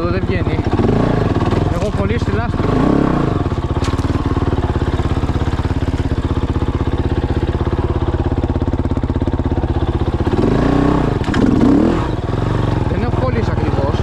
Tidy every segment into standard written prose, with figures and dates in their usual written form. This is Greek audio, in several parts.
αυτό δεν βγαίνει. Έχω κολλήσει τη λάσπη. Δεν έχω κολλήσει ακριβώς.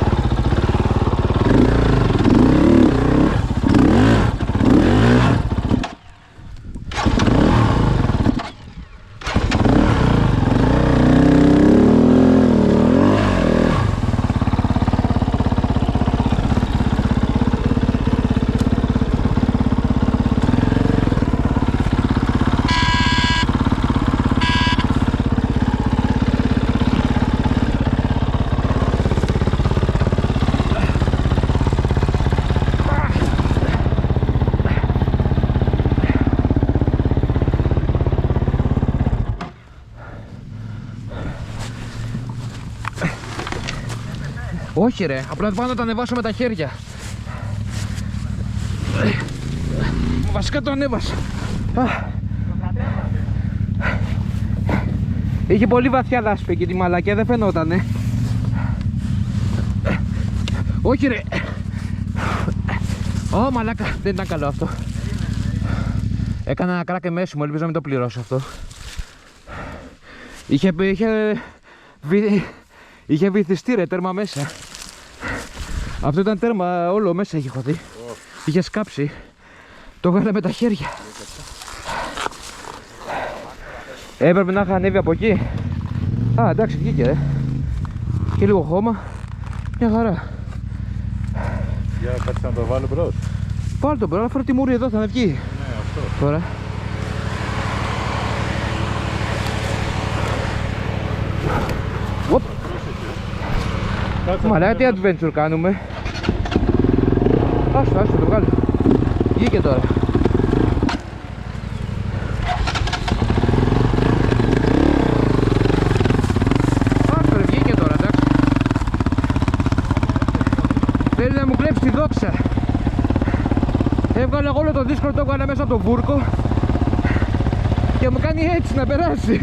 Όχι ρε, απλά πάνω να τα ανεβάσω με τα χέρια. Βασικά το ανέβασα. Είχε πολύ βαθιά λάσπη και τη μαλακιά δεν φαινότανε. Όχι ρε. Ω μαλάκα, δεν ήταν καλό αυτό. Έκανα ένα κράκε μέση μου, ελπίζω να μην το πληρώσω αυτό. Είχε βυθιστεί ρε τέρμα μέσα. Αυτό ήταν τέρμα όλο μέσα είχε χωθεί. Είχε σκάψει. Το βγάλα με τα χέρια. Έπρεπε να είχα ανέβει από εκεί. Α, εντάξει, βγήκε και λίγο χώμα. Μια χαρά. Για κάτσε να το βάλω μπρος. Πάρ' το μπρος, να φέρω τη μούρη εδώ, θα βγει. Ναι, αυτό. Τώρα. Μαλάκα, τι adventure κάνουμε. Άστο, το βγάλω. Βγήκε τώρα. Άστο ρε, βγήκε τώρα, εντάξει. Θέλει να μου κλέψει τη δόξα. Έβγαλε όλο το δύσκολο, το έβγαλε μέσα από το βούρκο και μου κάνει έτσι να περάσει.